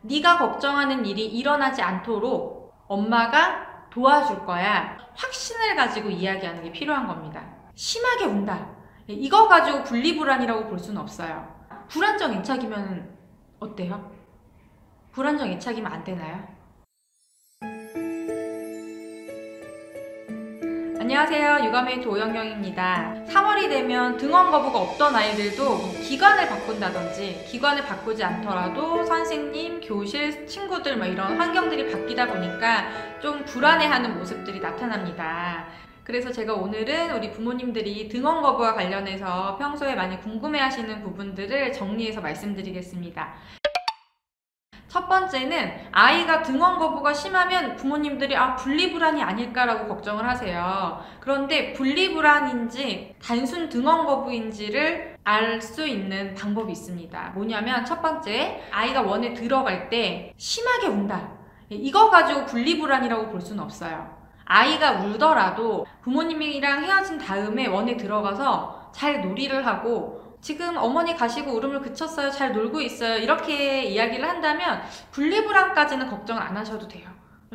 네가 걱정하는 일이 일어나지 않도록 엄마가 도와줄 거야. 확신을 가지고 이야기하는 게 필요한 겁니다. 심하게 운다. 이거 가지고 분리불안이라고 볼 수는 없어요. 불안정 애착이면 어때요? 불안정 애착이면 안 되나요? 안녕하세요. 육아메이트 오영경입니다. 3월이 되면 등원 거부가 없던 아이들도 기관을 바꾼다든지 기관을 바꾸지 않더라도 선생님, 교실, 친구들 이런 환경들이 바뀌다 보니까 좀 불안해하는 모습들이 나타납니다. 그래서 제가 오늘은 우리 부모님들이 등원 거부와 관련해서 평소에 많이 궁금해하시는 부분들을 정리해서 말씀드리겠습니다. 첫 번째는 아이가 등원 거부가 심하면 부모님들이 분리불안이 아닐까라고 걱정을 하세요. 그런데 분리불안인지 단순 등원 거부인지를 알 수 있는 방법이 있습니다. 뭐냐면 첫 번째, 아이가 원에 들어갈 때 심하게 운다. 이거 가지고 분리불안이라고 볼 수는 없어요. 아이가 울더라도 부모님이랑 헤어진 다음에 원에 들어가서 잘 놀이를 하고 지금 어머니 가시고 울음을 그쳤어요. 잘 놀고 있어요. 이렇게 이야기를 한다면 분리불안까지는 걱정을 안 하셔도 돼요.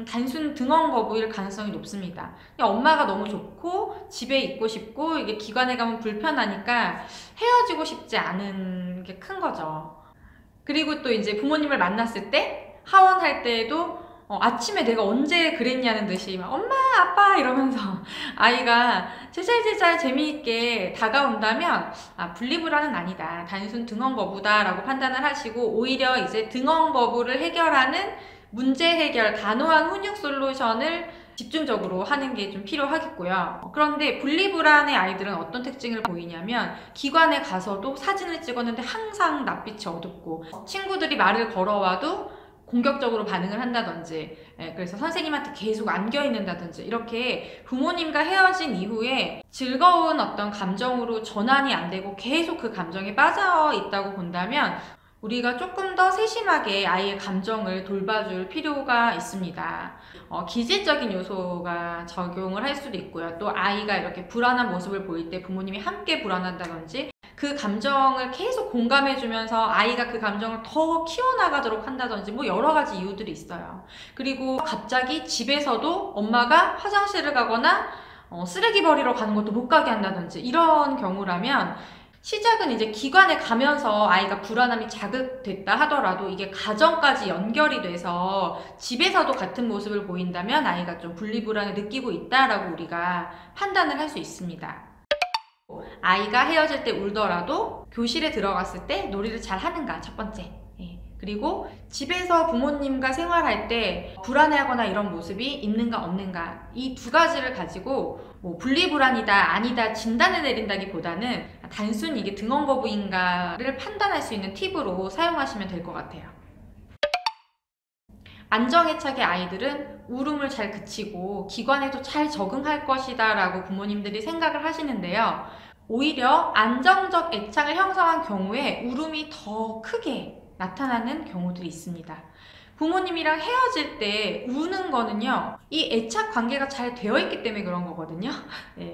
단순 등원 거부일 가능성이 높습니다. 엄마가 너무 좋고 집에 있고 싶고 이게 기관에 가면 불편하니까 헤어지고 싶지 않은 게 큰 거죠. 그리고 또 이제 부모님을 만났을 때 하원할 때에도 아침에 내가 언제 그랬냐는 듯이 엄마 아빠 이러면서 아이가 제잘제잘 재미있게 다가온다면 분리불안은 아니다, 단순 등원 거부다 라고 판단을 하시고 오히려 이제 등원 거부를 해결하는 문제 해결, 단호한 훈육 솔루션을 집중적으로 하는 게 좀 필요하겠고요. 그런데 분리불안의 아이들은 어떤 특징을 보이냐면 기관에 가서도 사진을 찍었는데 항상 낯빛이 어둡고 친구들이 말을 걸어와도 공격적으로 반응을 한다든지, 그래서 선생님한테 계속 안겨 있는다든지, 이렇게 부모님과 헤어진 이후에 즐거운 어떤 감정으로 전환이 안 되고 계속 그 감정에 빠져 있다고 본다면 우리가 조금 더 세심하게 아이의 감정을 돌봐줄 필요가 있습니다. 기질적인 요소가 적용을 할 수도 있고요. 또 아이가 이렇게 불안한 모습을 보일 때 부모님이 함께 불안한다든지 그 감정을 계속 공감해주면서 아이가 그 감정을 더 키워나가도록 한다든지 여러 가지 이유들이 있어요. 그리고 갑자기 집에서도 엄마가 화장실을 가거나 쓰레기 버리러 가는 것도 못 가게 한다든지 이런 경우라면 시작은 이제 기관에 가면서 아이가 불안함이 자극됐다 하더라도 이게 가정까지 연결이 돼서 집에서도 같은 모습을 보인다면 아이가 좀 분리불안을 느끼고 있다라고 우리가 판단을 할 수 있습니다. 아이가 헤어질 때 울더라도 교실에 들어갔을 때 놀이를 잘 하는가, 첫 번째. 그리고 집에서 부모님과 생활할 때 불안해하거나 이런 모습이 있는가 없는가, 이 두 가지를 가지고 분리불안이다 아니다 진단을 내린다기보다는 단순히 이게 등원 거부인가를 판단할 수 있는 팁으로 사용하시면 될 것 같아요. 안정애착의 아이들은 울음을 잘 그치고 기관에도 잘 적응할 것이다 라고 부모님들이 생각을 하시는데요. 오히려 안정적 애착을 형성한 경우에 울음이 더 크게 나타나는 경우들이 있습니다. 부모님이랑 헤어질 때 우는 거는요, 이 애착 관계가 잘 되어 있기 때문에 그런 거거든요.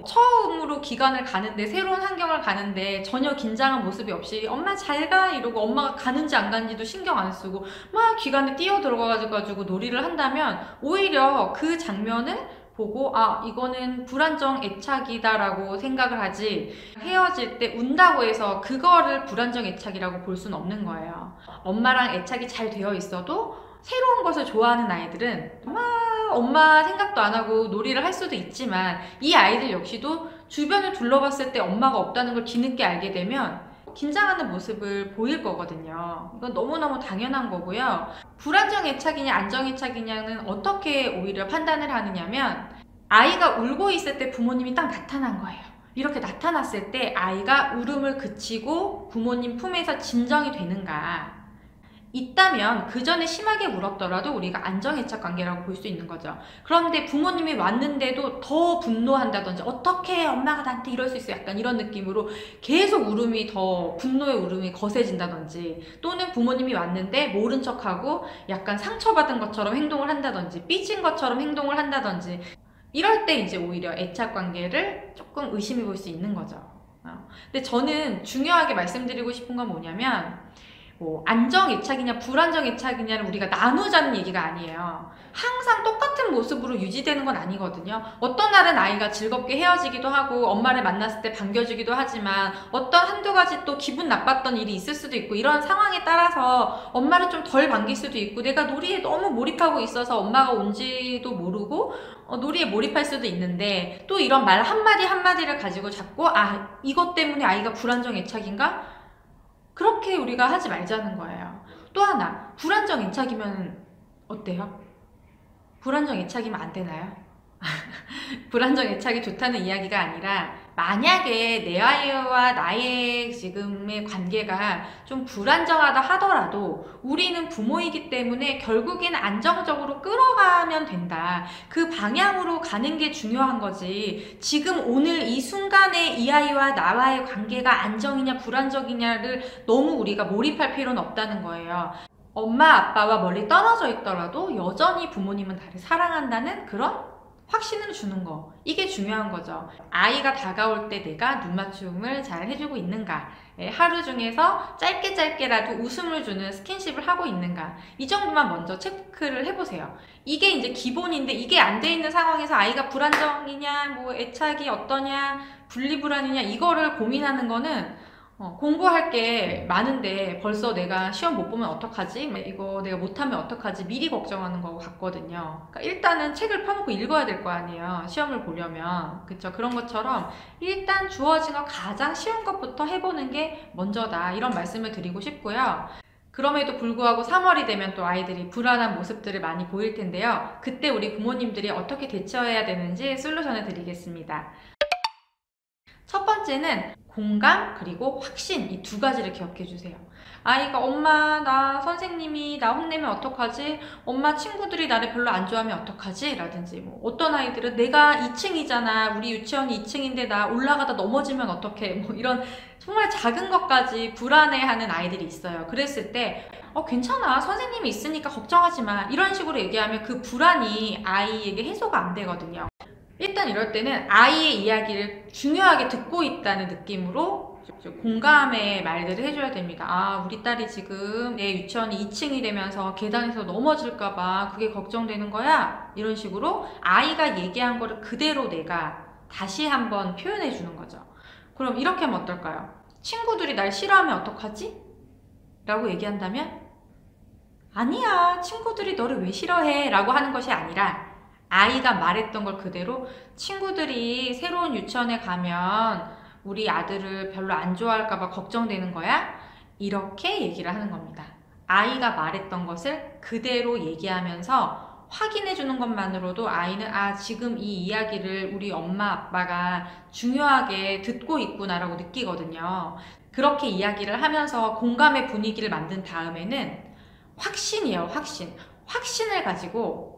처음으로 기관을 가는데, 새로운 환경을 가는데 전혀 긴장한 모습이 없이 엄마 잘 가 이러고 엄마가 가는지 안 가는지도 신경 안 쓰고 막 기관에 뛰어 들어가가지고 놀이를 한다면 오히려 그 장면을 보고 이거는 불안정 애착이다 라고 생각을 하지, 헤어질 때 운다고 해서 그거를 불안정 애착이라고 볼 수는 없는 거예요. 엄마랑 애착이 잘 되어 있어도 새로운 것을 좋아하는 아이들은 엄마 생각도 안 하고 놀이를 할 수도 있지만 이 아이들 역시도 주변을 둘러봤을 때 엄마가 없다는 걸 뒤늦게 알게 되면 긴장하는 모습을 보일 거거든요. 이건 너무너무 당연한 거고요. 불안정 애착이냐 안정 애착이냐는 어떻게 오히려 판단을 하느냐면 아이가 울고 있을 때 부모님이 딱 나타난 거예요. 이렇게 나타났을 때 아이가 울음을 그치고 부모님 품에서 진정이 되는가, 있다면 그 전에 심하게 울었더라도 우리가 안정애착 관계라고 볼 수 있는 거죠. 그런데 부모님이 왔는데도 더 분노한다든지 어떻게 엄마가 나한테 이럴 수 있어, 약간 이런 느낌으로 계속 울음이 더 분노의 울음이 거세진다든지, 또는 부모님이 왔는데 모른 척하고 약간 상처받은 것처럼 행동을 한다든지 삐진 것처럼 행동을 한다든지, 이럴 때 이제 오히려 애착 관계를 조금 의심해 볼 수 있는 거죠. 근데 저는 중요하게 말씀드리고 싶은 건 뭐냐면 뭐 안정애착이냐 불안정애착이냐를 우리가 나누자는 얘기가 아니에요. 항상 똑같은 모습으로 유지되는 건 아니거든요. 어떤 날은 아이가 즐겁게 헤어지기도 하고 엄마를 만났을 때 반겨주기도 하지만 어떤 한두 가지 또 기분 나빴던 일이 있을 수도 있고, 이런 상황에 따라서 엄마를 좀 덜 반길 수도 있고, 내가 놀이에 너무 몰입하고 있어서 엄마가 온지도 모르고 놀이에 몰입할 수도 있는데, 또 이런 말 한마디 한마디를 가지고 자꾸 이것 때문에 아이가 불안정애착인가? 그렇게 우리가 하지 말자는 거예요. 또 하나, 불안정애착이면 어때요? 불안정애착이면 안 되나요? 불안정애착이 좋다는 이야기가 아니라, 만약에 내 아이와 나의 지금의 관계가 좀 불안정하다 하더라도 우리는 부모이기 때문에 결국엔 안정적으로 끌어가면 된다. 그 방향으로 가는 게 중요한 거지, 지금 오늘 이 순간에 이 아이와 나와의 관계가 안정이냐 불안정이냐를 너무 우리가 몰입할 필요는 없다는 거예요. 엄마 아빠와 멀리 떨어져 있더라도 여전히 부모님은 나를 사랑한다는 그런 확신을 주는 거, 이게 중요한 거죠. 아이가 다가올 때 내가 눈 맞춤을 잘 해주고 있는가, 하루 중에서 짧게라도 웃음을 주는 스킨십을 하고 있는가, 이 정도만 먼저 체크를 해보세요. 이게 이제 기본인데, 이게 안 돼 있는 상황에서 아이가 불안정이냐 뭐 애착이 어떠냐 분리불안이냐 이거를 고민하는 거는 공부할 게 많은데 벌써 내가 시험 못 보면 어떡하지? 이거 내가 못하면 어떡하지? 미리 걱정하는 거 같거든요. 그러니까 일단은 책을 펴놓고 읽어야 될 거 아니에요, 시험을 보려면. 그쵸? 그런 것처럼 일단 주어진 거 가장 쉬운 것부터 해보는 게 먼저다, 이런 말씀을 드리고 싶고요. 그럼에도 불구하고 3월이 되면 또 아이들이 불안한 모습들을 많이 보일 텐데요. 그때 우리 부모님들이 어떻게 대처해야 되는지 솔루션을 드리겠습니다. 첫 번째는 공감 그리고 확신, 이 두 가지를 기억해 주세요. 아이가 엄마 나 선생님이 나 혼내면 어떡하지? 엄마 친구들이 나를 별로 안 좋아하면 어떡하지? 라든지, 뭐 어떤 아이들은 내가 2층이잖아, 우리 유치원이 2층인데 나 올라가다 넘어지면 어떡해? 뭐 이런 정말 작은 것까지 불안해하는 아이들이 있어요. 그랬을 때 괜찮아, 선생님이 있으니까 걱정하지 마, 이런 식으로 얘기하면 그 불안이 아이에게 해소가 안 되거든요. 일단 이럴 때는 아이의 이야기를 중요하게 듣고 있다는 느낌으로 공감의 말들을 해줘야 됩니다. 우리 딸이 지금 내 유치원이 2층이 되면서 계단에서 넘어질까봐 그게 걱정되는 거야? 이런 식으로 아이가 얘기한 거를 그대로 내가 다시 한번 표현해 주는 거죠. 그럼 이렇게 하면 어떨까요? 친구들이 날 싫어하면 어떡하지? 라고 얘기한다면, 아니야, 친구들이 너를 왜 싫어해? 라고 하는 것이 아니라 아이가 말했던 걸 그대로, 친구들이 새로운 유치원에 가면 우리 아들을 별로 안 좋아할까봐 걱정되는 거야? 이렇게 얘기를 하는 겁니다. 아이가 말했던 것을 그대로 얘기하면서 확인해 주는 것만으로도 아이는 지금 이 이야기를 우리 엄마 아빠가 중요하게 듣고 있구나라고 느끼거든요. 그렇게 이야기를 하면서 공감의 분위기를 만든 다음에는 확신이에요, 확신. 확신을 가지고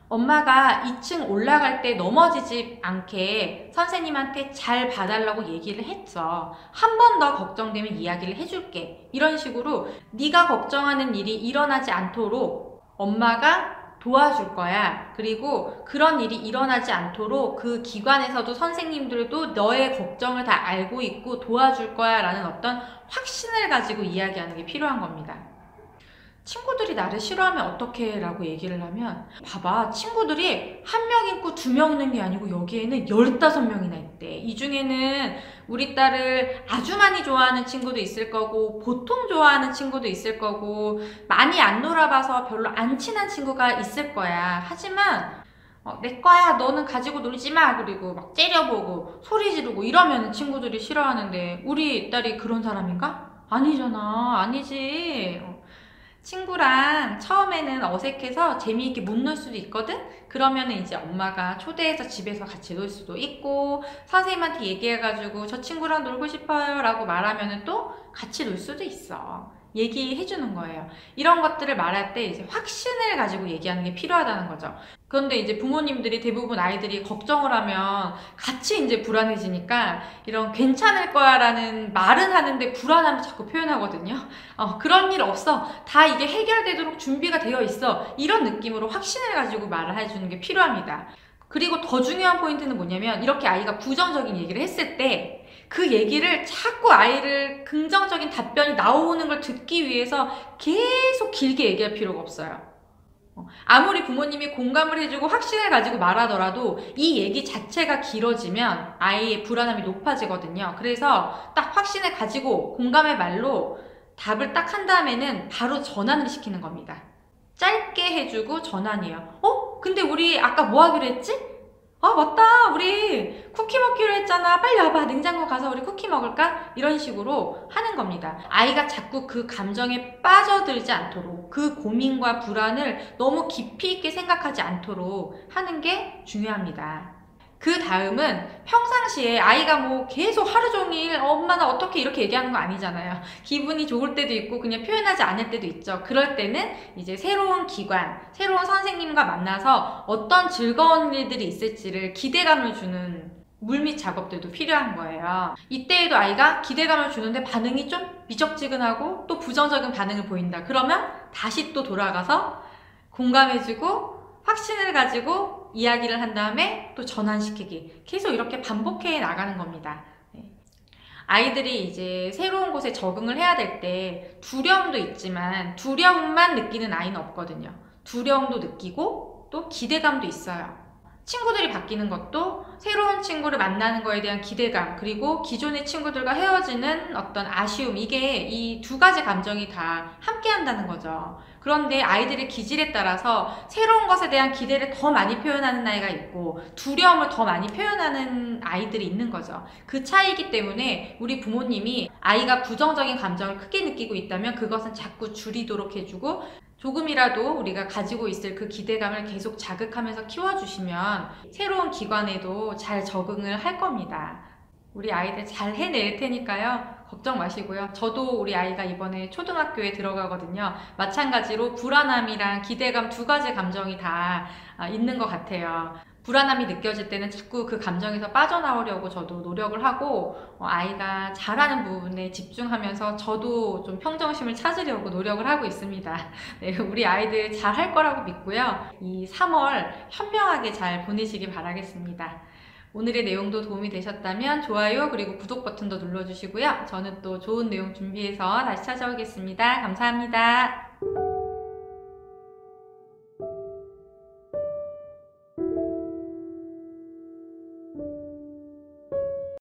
엄마가 2층 올라갈 때 넘어지지 않게 선생님한테 잘 봐달라고 얘기를 했어. 한 번 더 걱정되면 이야기를 해줄게. 이런 식으로 네가 걱정하는 일이 일어나지 않도록 엄마가 도와줄 거야. 그리고 그런 일이 일어나지 않도록 그 기관에서도 선생님들도 너의 걱정을 다 알고 있고 도와줄 거야 라는 어떤 확신을 가지고 이야기하는 게 필요한 겁니다. 친구들이 나를 싫어하면 어떡해? 라고 얘기를 하면, 봐봐, 친구들이 한 명 있고 2명 있는 게 아니고 여기에는 15명이나 있대. 이 중에는 우리 딸을 아주 많이 좋아하는 친구도 있을 거고, 보통 좋아하는 친구도 있을 거고, 많이 안 놀아봐서 별로 안 친한 친구가 있을 거야. 하지만 내 거야, 너는 가지고 놀지 마, 그리고 막 째려보고 소리 지르고 이러면 친구들이 싫어하는데, 우리 딸이 그런 사람인가? 아니잖아, 아니지. 친구랑 처음에는 어색해서 재미있게 못 놀 수도 있거든? 그러면은 이제 엄마가 초대해서 집에서 같이 놀 수도 있고, 선생님한테 얘기해가지고 저 친구랑 놀고 싶어요 라고 말하면은 또 같이 놀 수도 있어. 얘기해 주는 거예요. 이런 것들을 말할 때 이제 확신을 가지고 얘기하는 게 필요하다는 거죠. 그런데 이제 부모님들이 대부분 아이들이 걱정을 하면 같이 이제 불안해지니까 이런 괜찮을 거야 라는 말은 하는데 불안함을 자꾸 표현하거든요. 그런 일 없어, 다 이게 해결되도록 준비가 되어 있어, 이런 느낌으로 확신을 가지고 말을 해주는 게 필요합니다. 그리고 더 중요한 포인트는 뭐냐면, 이렇게 아이가 부정적인 얘기를 했을 때 그 얘기를 자꾸 아이를 긍정적인 답변이 나오는 걸 듣기 위해서 계속 길게 얘기할 필요가 없어요. 아무리 부모님이 공감을 해주고 확신을 가지고 말하더라도 이 얘기 자체가 길어지면 아이의 불안함이 높아지거든요. 그래서 딱 확신을 가지고 공감의 말로 답을 딱 한 다음에는 바로 전환을 시키는 겁니다. 짧게 해주고 전환이에요. 근데 우리 아까 뭐 하기로 했지? 아 맞다, 우리 쿠키 먹기로 했잖아. 빨리 와봐, 냉장고 가서 우리 쿠키 먹을까? 이런 식으로 하는 겁니다. 아이가 자꾸 그 감정에 빠져들지 않도록, 그 고민과 불안을 너무 깊이 있게 생각하지 않도록 하는 게 중요합니다. 그 다음은 평상시에 아이가 뭐 계속 하루 종일 엄마 나 어떻게 이렇게 얘기하는 거 아니잖아요. 기분이 좋을 때도 있고 그냥 표현하지 않을 때도 있죠. 그럴 때는 이제 새로운 기관, 새로운 선생님과 만나서 어떤 즐거운 일들이 있을지를 기대감을 주는 물밑 작업들도 필요한 거예요. 이때에도 아이가 기대감을 주는데 반응이 좀 미적지근하고 또 부정적인 반응을 보인다. 그러면 다시 또 돌아가서 공감해주고 확신을 가지고 이야기를 한 다음에 또 전환시키기. 계속 이렇게 반복해 나가는 겁니다. 아이들이 이제 새로운 곳에 적응을 해야 될 때 두려움도 있지만 두려움만 느끼는 아이는 없거든요. 두려움도 느끼고 또 기대감도 있어요. 친구들이 바뀌는 것도 새로운 친구를 만나는 거에 대한 기대감, 그리고 기존의 친구들과 헤어지는 어떤 아쉬움, 이게 이 두 가지 감정이 다 함께 한다는 거죠. 그런데 아이들의 기질에 따라서 새로운 것에 대한 기대를 더 많이 표현하는 아이가 있고 두려움을 더 많이 표현하는 아이들이 있는 거죠. 그 차이이기 때문에 우리 부모님이 아이가 부정적인 감정을 크게 느끼고 있다면 그것은 자꾸 줄이도록 해주고, 조금이라도 우리가 가지고 있을 그 기대감을 계속 자극하면서 키워주시면 새로운 기관에도 잘 적응을 할 겁니다. 우리 아이들 잘 해낼 테니까요. 걱정 마시고요. 저도 우리 아이가 이번에 초등학교에 들어가거든요. 마찬가지로 불안함이랑 기대감 두 가지 감정이 다 있는 것 같아요. 불안함이 느껴질 때는 자꾸 그 감정에서 빠져나오려고 저도 노력을 하고 아이가 잘하는 부분에 집중하면서 저도 좀 평정심을 찾으려고 노력을 하고 있습니다. 네, 우리 아이들 잘 할 거라고 믿고요. 이 3월 현명하게 잘 보내시길 바라겠습니다. 오늘의 내용도 도움이 되셨다면 좋아요 그리고 구독 버튼도 눌러주시고요. 저는 또 좋은 내용 준비해서 다시 찾아오겠습니다. 감사합니다.